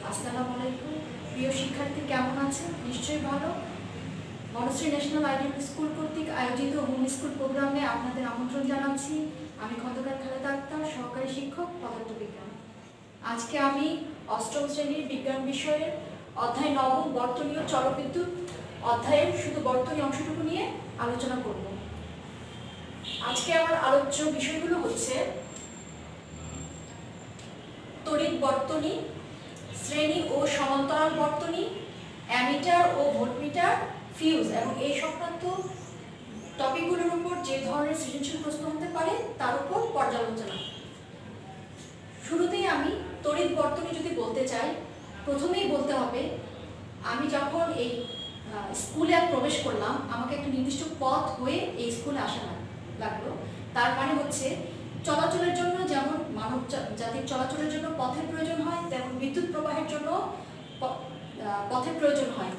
আসসালামু আলাইকুম। প্রিয় শিক্ষার্থী, কেমন আছেন? নিশ্চয়ই ভালো। বনশ্রী ন্যাশনাল আইডিয়াল স্কুল কর্তৃক আয়োজিত হোম স্কুল প্রোগ্রামে আপনাদের আমন্ত্রণ জানাচ্ছি। আমি খন্দকার খালেদা আক্তার, সহকারী শিক্ষক, পদার্থবিজ্ঞান। আজকে আমি অষ্টম শ্রেণীর বিজ্ঞান বিষয়ের অধ্যায় 9 বর্তনীয় চলবিদ্যুৎ অধ্যায়ের শুধু বর্তনী অংশটুকু নিয়ে আলোচনা করব। আজকে আমার আলোচ্য বিষয়গুলো হচ্ছে তড়িৎ বর্তনী, শ্রেণী ও সমান্তরাল বর্তনী, অ্যামিটার ও ভোল্টমিটার, ফিউজ এবং এই সংক্রান্ত টপিকগুলোর উপর যে ধরনের সৃজনশীল প্রশ্ন হতে পারে তার উপর পর্যালোচনা। শুরুতেই আমি তড়িৎ বর্তনী যদি বলতে চাই, প্রথমেই বলতে হবে আমি যখন এই স্কুলে প্রবেশ করলাম, আমাকে একটা নির্দিষ্ট পথ হয়ে এই স্কুলে আসা লাগলো। তার মানে হচ্ছে চলাচলের জন্য যেমন মানব জাতির চলাচলের জন্য পথের প্রয়োজন হয়, তেমন বিদ্যুৎ প্রবাহের জন্য পথের প্রয়োজন হয়।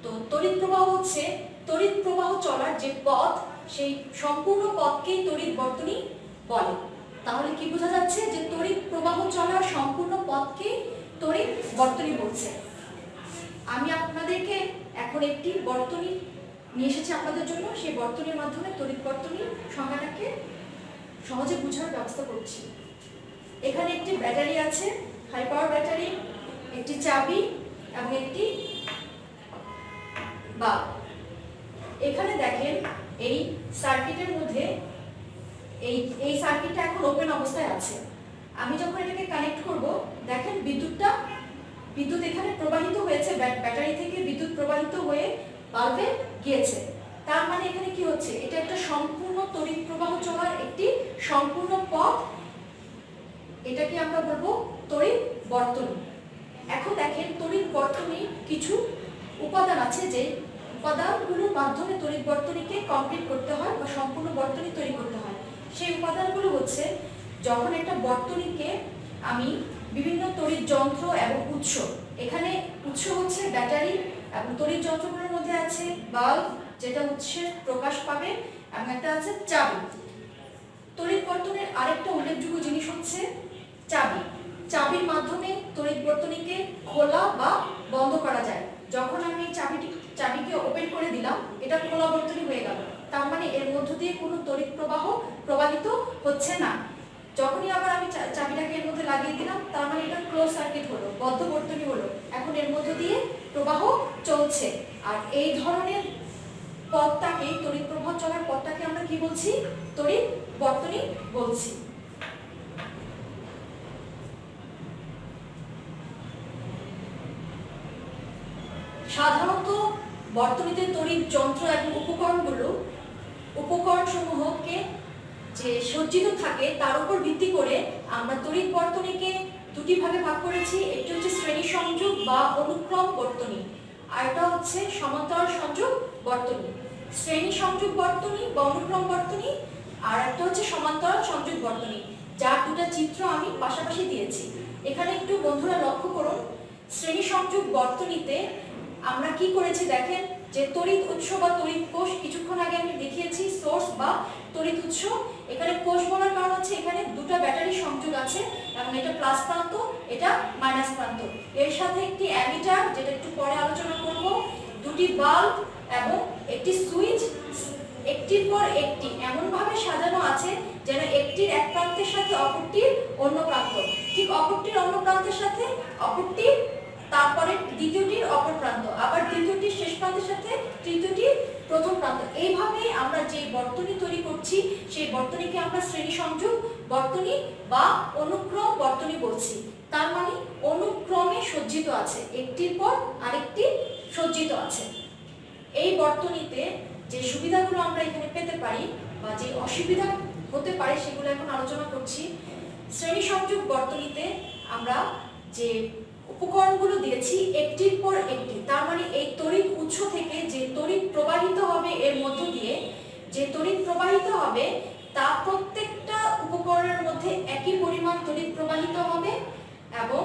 তো তড়িৎ প্রবাহ হচ্ছে তড়িৎ প্রবাহ চলার যে পথ, সেই সম্পূর্ণ পথকেই তড়িৎ বর্তনী বলে। তাহলে কি বোঝা যাচ্ছে যে তড়িৎ প্রবাহ চলার সম্পূর্ণ পথকে তড়িৎ বর্তনী বলছে। আমি আপনাদেরকে এখন একটি বর্তনী নিয়ে এসেছি আপনাদের জন্য। সেই বর্তনীর মাধ্যমে তড়িৎ বর্তনীর সংজ্ঞাটাকে সহজে বোঝার ব্যবস্থা করছি। এখানে একটি ব্যাটারি আছে, হাই পাওয়ার ব্যাটারি, একটি চাবি এবং একটি বাল্ব। এখানে দেখেন এই সার্কিটের মধ্যে এই সার্কিটটা এখন ওপেন অবস্থায় আছে। আমি যখন এটাকে কানেক্ট করব, দেখেন বিদ্যুৎ এখানে প্রবাহিত হয়েছে, ব্যাটারি থেকে বিদ্যুৎ প্রবাহিত হয়ে বাল্বে গিয়েছে। তার মানে এখানে কি হচ্ছে, এটা একটা সম্পূর্ণ তড়িৎ প্রবাহ চলার একটি সম্পূর্ণ পথ। এটাকে আমরা বলবো তড়িৎ বর্তনী। এখন দেখেন তড়িৎ বর্তনীর কিছু উপাদান আছে, যে উপাদানগুলোর মাধ্যমে তড়িৎ বর্তনীকে কমপ্লিট করতে হয় বা সম্পূর্ণ বর্তনী তৈরি করতে হয়। সেই উপাদানগুলো হচ্ছে, যখন একটা বর্তনীকে আমি বিভিন্ন তড়িৎ যন্ত্র এবং উৎস, এখানে উৎস হচ্ছে ব্যাটারি এবং তড়িৎ যন্ত্রগুলোর মধ্যে আছে বাল্ব, যেটা উৎসের প্রকাশ পাবে, এবং একটা আছে চাবি। তড়িৎ বর্তনীর আরেকটা উল্লেখযোগ্য জিনিস হচ্ছে চাবি। চাবির মাধ্যমে তড়িৎ বর্তনীকে খোলা বা বন্ধ করা যায়। যখন আমি চাবিকে ওপেন করে দিলাম, এটা খোলা বর্তনী হয়ে গেল। তার মানে এর মধ্য দিয়ে কোনো তড়িৎ প্রবাহ প্রবাহিত হচ্ছে না। যখনই আবার আমি চাবিটাকে এর মধ্যে লাগিয়ে দিলাম, তার মানে এটা ক্লোজ সার্কিট হলো, বদ্ধ বর্তনী হলো। এখন এর মধ্য দিয়ে প্রবাহ চলছে। আর এই ধরনের পথটাকে, তড়িৎ প্রবাহ চলার পথটাকে আমরা কি বলছি? তড়িৎ বর্তনী বলছি। সাধারণত বর্তনীতে তড়িৎ যন্ত্র এবং উপকরণসমূহকে যে সজ্জিত থাকে তার উপর ভিত্তি করে আমরা তড়িৎ বর্তনীকে দুটি ভাগে ভাগ করেছি। একটি হচ্ছে শ্রেণী সংযোগ বা অনুক্রম বর্তনী, আর এটা হচ্ছে সমান্তরাল সংযোগ বর্তনী। শ্রেণী সংযোগ বর্তনী বা অনুক্রম বর্তনী, আর একটা হচ্ছে সমান্তরাল সংযোগ বর্তনী, যার দুটো চিত্র আমি পাশাপাশি দিয়েছি। এখানে একটু বন্ধুরা লক্ষ্য করুন, শ্রেণী সংযোগ বর্তনীতে আমরা কি করেছি দেখেন, যে তড়িৎ উৎস বা তড়িৎ কোষ, কিছুক্ষণ আগে আমি দেখিয়েছি সোর্স বা তড়িৎ উৎস। এখানে কোষ বলার কারণ হচ্ছে এখানে দুটো ব্যাটারি সংযোগ আছে, এবং এটা প্লাস প্রান্ত, এটা মাইনাস প্রান্ত। এর সাথে একটি অ্যামিটার, যেটা একটু পরে আলোচনা করব, দুটি বাল্ব এবং একটি সুইচ, একটির পর একটি এমনভাবে সাজানো আছে যেন একটির এক প্রান্তের সাথে অপরটির অন্য প্রান্ত, ঠিক অপরটির অন্য প্রান্তের সাথে অপরটির, তারপরে দ্বিতীয়টির অপর প্রান্ত, আবার দ্বিতীয়টির শেষ প্রান্তের সাথে তৃতীয়টির প্রথম প্রান্ত। এইভাবেই আমরা যে বর্তনী তৈরি করছি, সেই বর্তনীকে আমরা শ্রেণী সংযোগ বর্তনী বা অনুক্রম বর্তনী বলছি। তার মানে অনুক্রমে সজ্জিত আছে, একটির পর আরেকটি সজ্জিত আছে। এই বর্তনীতে যে সুবিধাগুলো আমরা এখানে পেতে পারি বা যে অসুবিধা হতে পারে, সেগুলো এখন আলোচনা করছি। শ্রেণী সংযোগ বর্তনীতে আমরা যে উপকরণগুলো দিয়েছি একটির পর একটি, তার মানে এই তড়িৎ উৎস থেকে যে তড়িৎ প্রবাহিত হবে, এর মধ্য দিয়ে যে তড়িৎ প্রবাহিত হবে, তা প্রত্যেকটা উপকরণের মধ্যে একই পরিমাণ তড়িৎ প্রবাহিত হবে এবং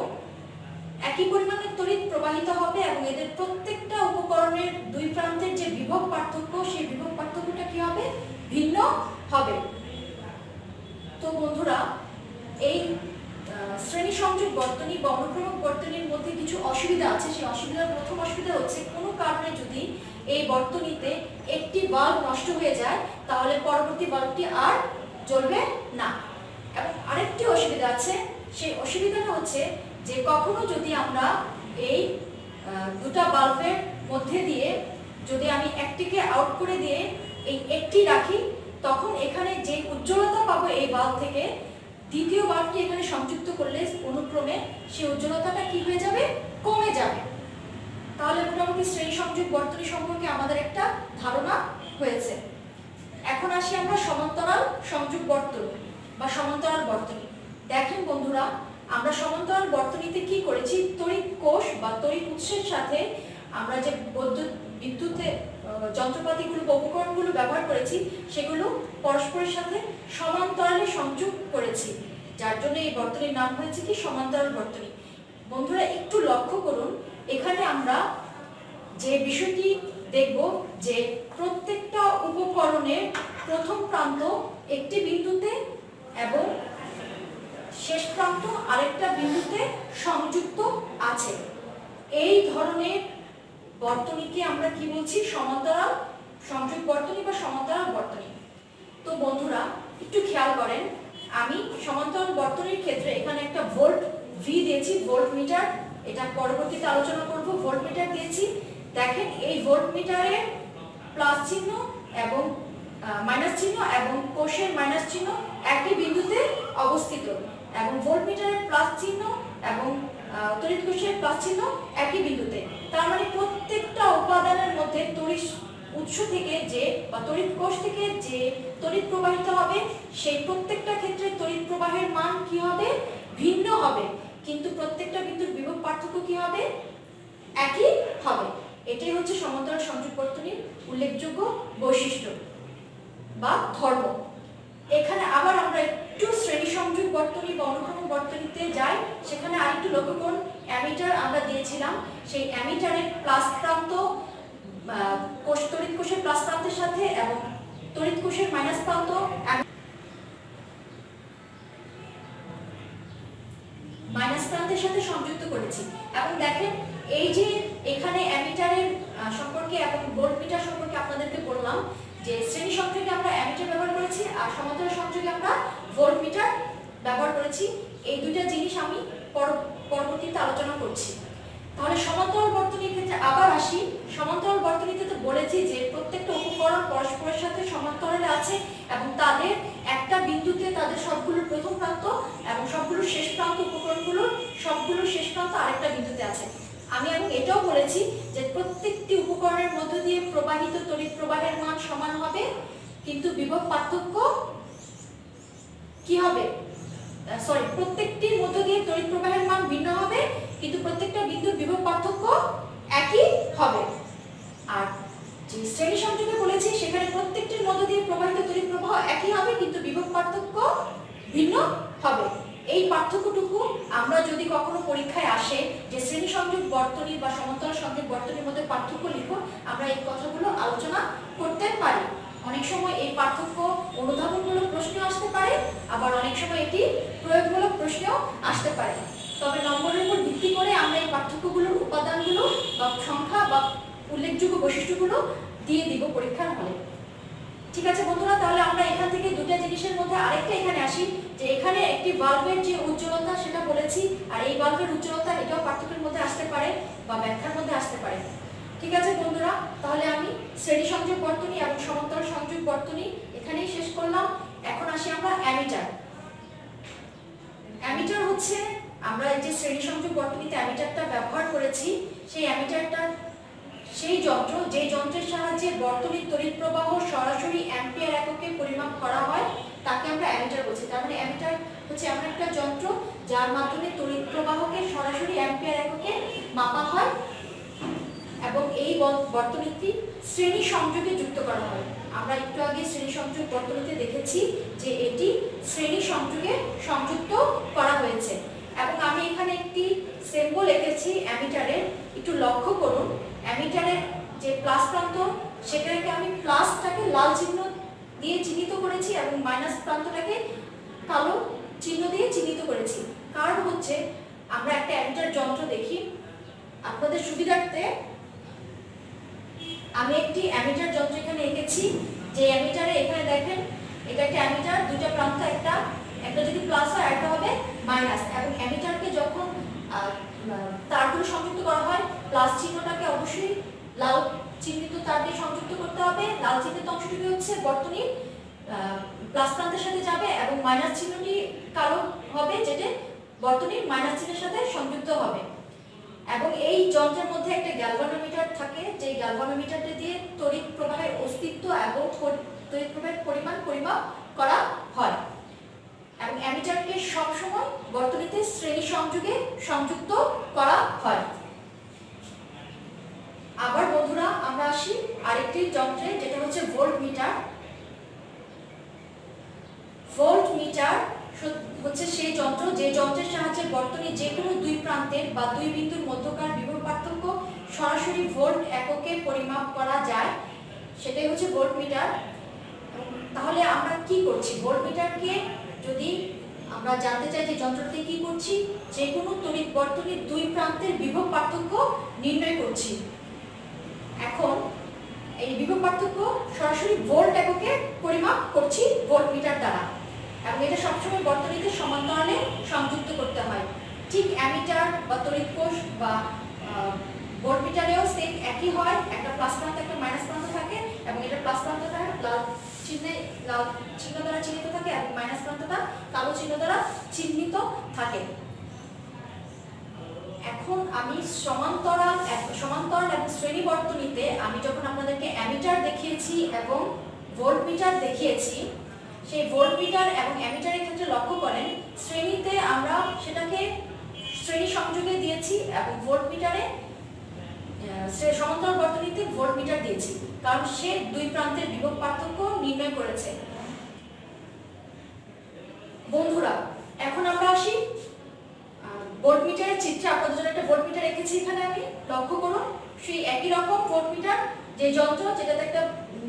একই পরিমাণের তড়িৎ প্রবাহিত হবে, এবং এদের প্রত্যেকটা উপকরণের দুই প্রান্তের যে বিভব পার্থক্য, সেই বিভব পার্থক্যটা কি হবে? ভিন্ন হবে। তো বন্ধুরা, এই শ্রেণী সংযোগ বর্তনী বা অনুক্রমক বর্তনীর মধ্যে কিছু অসুবিধা আছে। সেই প্রথম অসুবিধা হচ্ছে কোনো কারণে যদি এই বর্তনীতে একটি বাল্ব নষ্ট হয়ে যায় তাহলে পরবর্তী বাল্বটি আর জ্বলবে না। এবং আরেকটি অসুবিধা আছে, সেই অসুবিধাটা হচ্ছে যে কখনো যদি আমরা এই দুটা বাল্বের মধ্যে দিয়ে যদি আমি একটিকে আউট করে দিয়ে এই একটি রাখি, তখন এখানে যে উজ্জ্বলতা পাবো এই বাল্ব থেকে দ্বিতীয় বাল্বটি এখানে সংযুক্ত করলে অনুক্রমে সেই উজ্জ্বলতাটা কি হয়ে যাবে, কমে যাবে। তাহলে মোটামুটি শ্রেণী সংযোগ বর্তনী সম্পর্কে আমাদের একটা ধারণা হয়েছে। এখন আসি আমরা সমান্তরাল সংযোগ বর্তনী বা সমান্তরাল বর্তনী। দেখেন বন্ধুরা, আমরা সমান্তরাল বর্তনীতে কি করেছি, তড়িৎ কোষ বা তড়িৎ উৎসের সাথে আমরা যে বিদ্যুতে যন্ত্রপাতিগুলো বা উপকরণগুলো ব্যবহার করেছি সেগুলো পরস্পরের সাথে সমান্তরালে সংযোগ করেছি, যার জন্য এই বর্তনীর নাম হয়েছে কি সমান্তরাল বর্তনী। বন্ধুরা একটু লক্ষ্য করুন, এখানে আমরা যে বিষয়টি দেখব যে প্রত্যেকটা উপকরণের প্রথম প্রান্ত একটি বিন্দুতে এবং শেষ প্রান্ত আরেকটা বিন্দুতে সংযুক্ত আছে। এই ধরনের বর্তনীকে আমরা কি বলছি, সমান্তরাল সংযোগ বর্তনী বা সমান্তরাল বর্তনী। তো বন্ধুরা একটু খেয়াল করেন, আমি সমান্তরাল বর্তনীর ক্ষেত্রে এখানে একটা ভোল্ট ভি দিয়েছি, ভোল্ট মিটার, এটা পরবর্তীতে আলোচনা করব। ভোল্ট মিটার দিয়েছি, দেখেন এই ভোল্ট মিটারের প্লাস চিহ্ন এবং মাইনাস চিহ্ন এবং কোষের মাইনাস চিহ্ন একই বিন্দুতে অবস্থিত, এবং ভোল্ট মিটারের প্লাস চিহ্ন এবং তড়িৎ কোষের প্লাস চিহ্ন একই বিন্দুতে। তার মানে প্রত্যেকটা উপাদানের মধ্যে তড়িৎ উৎস থেকে যে বা তড়িৎ কোষ থেকে যে তড়িৎ প্রবাহিত হবে সেই প্রত্যেকটা ক্ষেত্রে তড়িৎ প্রবাহের মান কি হবে, ভিন্ন হবে, কিন্তু প্রত্যেকটা বিন্দুর বিভব পার্থক্য কি হবে, একই হবে। এটাই হচ্ছে সমান্তরাল সংযোগ বর্তনীর উল্লেখযোগ্য বৈশিষ্ট্য বা ধর্ম। এখানে আবার আমরা একটু শ্রেণী সংযোগ বর্তনী বা অনুক্রমক বর্তনীতে যাই, সেখানে আরেকটু লক্ষ্য করুন, অ্যামিটার আমরা দিয়েছিলাম, সেই অ্যামিটারের প্লাস প্রান্ত তড়িৎ কোষের প্লাস প্রান্তের সাথে এবং তড়িৎ কোষের মাইনাস প্রান্ত মাইনাস প্রান্তের সাথে সংযুক্ত করেছি। এবং দেখেন এই যে এখানে অ্যামিটারের সম্পর্কে এবং ভোল্টমিটার সম্পর্কে আপনাদেরকে বললাম যে শ্রেণী সংযোগে আমরা অ্যামিটার ব্যবহার করেছি আর সমান্তরাল সংযোগে আমরা ভোল্টমিটার ব্যবহার করেছি। এই দুইটা জিনিস আমি পরবর্তীতে আলোচনা করছি। তাহলে সমান্তরাল বর্তনীর ক্ষেত্রে আবার আসি। সমান্তরাল বর্তনীতে তো বলেছি যে প্রত্যেকটা উপকরণ পরস্পরের সাথে সমান্তরালে আছে এবং তাদের একটা বিন্দুতে তাদের সবগুলোর প্রথম প্রান্ত এবং সবগুলোর শেষ প্রান্ত, উপকরণগুলোর সবগুলোর শেষ প্রান্ত আরেকটা বিন্দুতে আছে। আমি এবং এটাও বলেছি যে প্রত্যেকটি উপকরণের মধ্য দিয়ে প্রবাহিত তড়িৎ প্রবাহের মান সমান হবে, কিন্তু বিভব পার্থক্য কি হবে, প্রত্যেকটির মধ্য দিয়ে তড়িৎ প্রবাহের মান ভিন্ন হবে, কিন্তু প্রত্যেকটা বিন্দুর বিভব পার্থক্য একই হবে। আর যে শ্রেণী সংযোগে বলেছি সেখানে প্রত্যেকটির মধ্য দিয়ে প্রবাহিত তড়িৎ প্রবাহ একই হবে, কিন্তু বিভব পার্থক্য ভিন্ন হবে। এই পার্থক্যটুকু আমরা যদি কখনো পরীক্ষায় আসে যে শ্রেণী সংযোগ বর্তনী বা সমান্তরাল সংযোগ বর্তনীর মধ্যে পার্থক্য লিখো, আমরা এই কথাগুলো আলোচনা করতে পারি। অনেক সময় এই পার্থক্য অনুধাবনমূলক প্রশ্ন আসতে পারে, আবার অনেক সময় এটি প্রয়োগমূলক প্রশ্নেও আসতে পারে। তবে নম্বরের উপর ভিত্তি করে আমরা এই পার্থক্যগুলোর উপাদানগুলো বা সংখ্যা বা উল্লেখযোগ্য বৈশিষ্ট্যগুলো দিয়ে দিব পরীক্ষার হলে। ঠিক আছে বন্ধুরা, তাহলে আমরা এখান থেকে দুটো জিনিসের মধ্যে আরেকটা এখানে আসি যে এখানে একটি বাল্বের যে উজ্জ্বলতা সেটা বলেছি, আর এই বাল্বের উজ্জ্বলতা এটাও পার্থক্যের মধ্যে আসতে পারে বা ব্যাখ্যার মধ্যে আসতে পারে। ঠিক আছে বন্ধুরা, তাহলে আমি শ্রেণী সংযোগ বর্তনী এবং সমান্তরাল সংযোগ বর্তনী এখানেই শেষ করলাম। এখন আসি আমরা অ্যামিটার। অ্যামিটার হচ্ছে আমরা এই যে শ্রেণী সংযোগ বর্তনীতে অ্যামিটারটা ব্যবহার করেছি, সেই অ্যামিটারটা সেই যন্ত্র যে যন্ত্রের সাহায্যে বর্তনীর তড়িৎ প্রবাহ সরাসরি অ্যাম্পিয়ার এককে পরিমাপ করা হয় তাকে আমরা অ্যামিটার বলছি। তার মানে অ্যামিটার হচ্ছে এমন একটা যন্ত্র যার মাধ্যমে তড়িৎ প্রবাহকে সরাসরি অ্যাম্পিয়ার এককে মাপা হয় এবং এই বর্তনীটি শ্রেণী সংযোগে যুক্ত করা হয়। আমরা একটু আগে শ্রেণী সংযোগ বর্তনীতে দেখেছি যে এটি শ্রেণী সংযোগে সংযুক্ত করা হয়েছে এবং আমি এখানে একটি সিম্বল এঁকেছি অ্যামিটারের। একটু লক্ষ্য করুন, অ্যামিটারের যে প্লাস প্রান্ত সেটাকে আমি প্লাসটাকে লাল চিহ্ন দিয়ে চিহ্নিত করেছি এবং মাইনাস প্রান্তটাকে কালো চিহ্ন দিয়ে চিহ্নিত করেছি। কারণ হচ্ছে আমরা একটা অ্যামিটার যন্ত্র দেখি, আপনাদের সুবিধার্থে আমি একটি অ্যামিটার যন্ত্র এখানে এঁকেছি। যে অ্যামিটারে এখানে দেখেন এটা একটা অ্যামিটার, দুটো প্রান্ত, একটা যদি প্লাস হয় একটা হবে মাইনাস। এবং অ্যামিটারকে যখন তারগুলো সংযুক্ত করা হয়, প্লাস চিহ্নটাকে অবশ্যই লাল চিহ্নিত তার দিয়ে সংযুক্ত করতে হবে। লাল চিহ্নিত অংশটি হচ্ছে বর্তনীর প্লাস প্রান্তের সাথে যাবে এবং মাইনাস চিহ্নটি কালো হবে যেটা বর্তনীর মাইনাস চিহ্নের সাথে সংযুক্ত হবে। এবং এই যন্ত্রের মধ্যে একটা গ্যালভানোমিটার থাকে, যে গ্যালভানোমিটারটা দিয়ে তড়িৎ প্রবাহের অস্তিত্ব এবং তড়িৎ প্রবাহের পরিমাণ পরিমাপ করা হয়। এবং অ্যামিটারকে সবসময় বর্তনীতে শ্রেণী সংযোগে সংযুক্ত করা হয়। আবার বন্ধুরা আমরা আসি আরেকটি যন্ত্রে, যেটা হচ্ছে ভোল্টমিটার। ভোল্টমিটার হচ্ছে সেই যন্ত্র যে যন্ত্রের সাহায্যে বর্তনীর যে কোনো দুই প্রান্তের বা দুই বিন্দুর মধ্যকার বিভব পার্থক্য সরাসরি ভোল্ট এককে পরিমাপ করা যায়, সেটাই হচ্ছে ভোল্টমিটার। তাহলে আমরা কি করছি? ভোল্টমিটারকে যদি আমরা জানতে চাই যে যন্ত্রটি কি করছি, যে কোনো তড়িৎ বর্তনীর দুই প্রান্তের বিভব পার্থক্য নির্ণয় করছি। এখন এই বিভব পার্থক্য সরাসরি ভোল্ট এককে পরিমাপ করছি ভোল্টমিটার দ্বারা, এবং এটা সবসময় বর্তনীতে সমান্তরালে সংযুক্ত করতে হয়। ঠিক অ্যামিটার বা তড়িৎ কোষ বা ভোল্টমিটারেও সেম একই হয়, একটা প্লাস প্রান্ত একটা মাইনাস প্রান্ত থাকে, এবং এটা প্লাস প্রান্তটা লাল চিহ্ন দ্বারা চিহ্নিত থাকে এবং মাইনাস প্রান্তটা কালো চিহ্ন দ্বারা চিহ্নিত থাকে। এখন আমি সমান্তরাল এবং শ্রেণী বর্তনীতে আমি যখন আপনাদেরকে অ্যামিটার দেখিয়েছি এবং ভোল্টমিটার দেখিয়েছি, সেই ভোল্টমিটার এবং অ্যামিটারের ক্ষেত্রে লক্ষ্য করেন শ্রেণীতে আমরা সেটাকে শ্রেণী সংযোগে দিয়েছি এবং ভোল্টমিটারে সমান্তরাল বর্তনীতে ভোল্টমিটার দিয়েছি, কারণ সে দুই প্রান্তের বিভব পার্থক্য নির্ণয় করেছে। বন্ধুরা এখন আমরা আসি ভোল্টমিটারের চিত্রে। আপনাদের জন্য একটা ভোল্টমিটার রেখেছি এখানে, আমি লক্ষ্য করুন সেই একই রকম ভোল্টমিটার, যে যন্ত্র যেটাতে একটা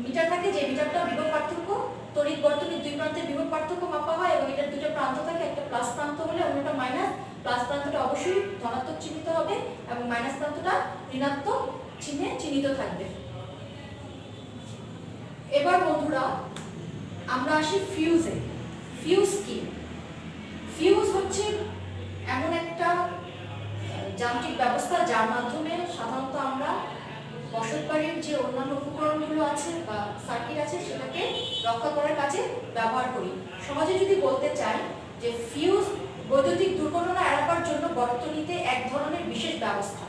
মিটার থাকে, যে মিটারটা বিভব পার্থক্য তড়িৎ বর্তনীর দুই প্রান্তের বিভব পার্থক্য মাপা হয়, এবং এটার দুটো প্রান্ত থাকে, একটা প্লাস প্রান্ত হলে অন্যটা মাইনাস। প্লাস প্রান্তটা অবশ্যই ধনাত্মক চিহ্নিত হবে এবং মাইনাস প্রান্তটা ঋণাত্মক চিহ্নে চিহ্নিত থাকবে। এবার বন্ধুরা আমরা আসি ফিউজে। ফিউজ কি? ফিউজ হচ্ছে এমন একটা যান্ত্রিক ব্যবস্থা যার মাধ্যমে সাধারণত আমরা বসতবাড়ির যে অন্যান্য উপকরণগুলো আছে বা সার্কিট আছে সেটাকে রক্ষা করার কাজে ব্যবহার করি। সমাজে যদি বলতে চাই যে ফিউজ বৈদ্যুতিক দুর্ঘটনা এড়াবার জন্য বর্তনীতে এক ধরনের বিশেষ ব্যবস্থা,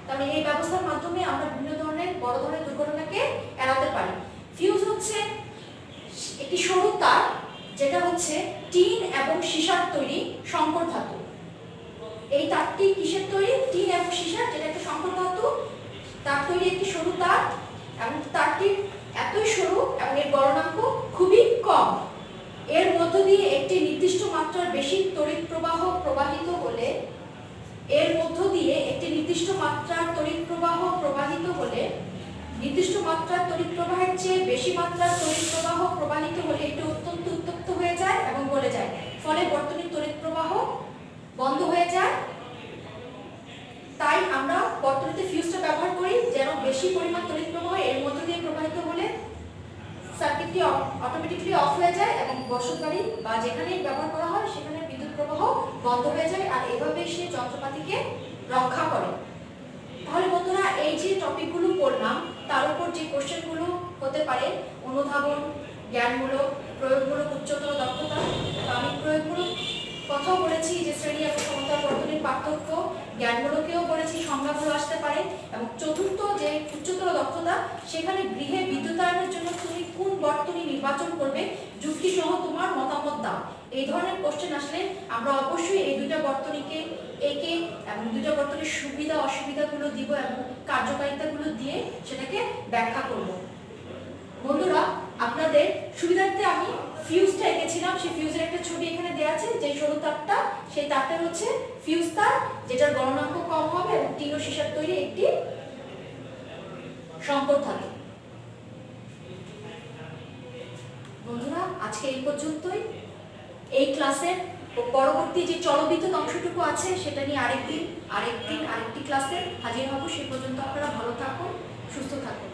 তাহলে এই ব্যবস্থার মাধ্যমে আমরা বিভিন্ন ধরনের বড় ধরনের দুর্ঘটনাকে এড়াতে পারি। ফিউজ হচ্ছে একটি সরু তার, যেটা হচ্ছে টিন এবং সীসার তৈরি সংকর ধাতু। এই তারটি কিসের তৈরি? টিন এবং সীসার, যেটা একটা সংকর ধাতু, তার তৈরি একটি সরু তার, এবং তারটি এতই সরু এবং এর গলনাঙ্ক খুবই কম। এর মধ্য দিয়ে একটি নির্দিষ্ট মাত্রার বেশি তড়িৎ প্রবাহ প্রবাহিত হলে নির্দিষ্ট মাত্রার তড়িৎ প্রবাহের চেয়ে বেশি মাত্রার তড়িৎ প্রবাহ প্রবাহিত হলে এটি অত্যন্ত উত্তপ্ত হয়ে যায় এবং গলে যায়, ফলে বর্তনীর তড়িৎ প্রবাহ বন্ধ হয়ে যায়। তাই আমরা বর্তনীতে ফিউজটা ব্যবহার করি যেন বেশি পরিমাণ তড়িৎ প্রবাহ এর মধ্য দিয়ে প্রবাহিত হলে সার্কিটটি অটোমেটিক্যালি অফ হয়ে যায় এবং বসতবাড়ি বা যেখানেই ব্যবহার করা হয় সেখানে বিদ্যুৎ প্রবাহ বন্ধ হয়ে যায়, আর এভাবে সে যন্ত্রপাতিকে রক্ষা করে। তাহলে বন্ধুরা এই যে টপিকগুলো পড়লাম তার উপর যে কোশ্চেনগুলো হতে পারে, অনুধাবন, জ্ঞানমূলক, প্রয়োগমূলক, উচ্চতর দক্ষতা। আমি প্রয়োগমূলক কথাও বলেছি যে শ্রেণী এবং সমান্তরাল বর্তনীর পার্থক্য, জ্ঞানমূলকেও বলেছি সংজ্ঞাগুলো আসতে পারে, এবং চতুর্থ যে উচ্চতর দক্ষতা, সেখানে গৃহে বিদ্যুতায়নের জন্য তুমি কোন বর্তনী নির্বাচন করবে যুক্তি সহ তোমার মতামত দাও। এই ধরনের কোশ্চেন আসলে আমরা অবশ্যই এই দুইটা বর্তনীকে একে এবং দুইটা বর্তনীর সুবিধা অসুবিধাগুলো দিব এবং কার্যকারিতাগুলো দিয়ে সেটাকে ব্যাখ্যা করব। বন্ধুরা আপনাদের সুবিধার্থে আমি ফিউজটা এঁকেছিলাম, সেই ফিউজের একটা ছবি এখানে দেওয়া আছে। যে সরু তারটা, সেই তারটা হচ্ছে ফিউজ তার, যেটার গলনাঙ্ক কম হবে এবং টিন ও সীসার তৈরি একটি সংকর থাকে। বন্ধুরা আজকে এই পর্যন্তই। এই ক্লাসের ও পরবর্তী যে চলবিদ্যুৎ অংশটুকু আছে সেটা নিয়ে আরেকটি ক্লাসে হাজির হব। সে পর্যন্ত আপনারা ভালো থাকুন, সুস্থ থাকুন।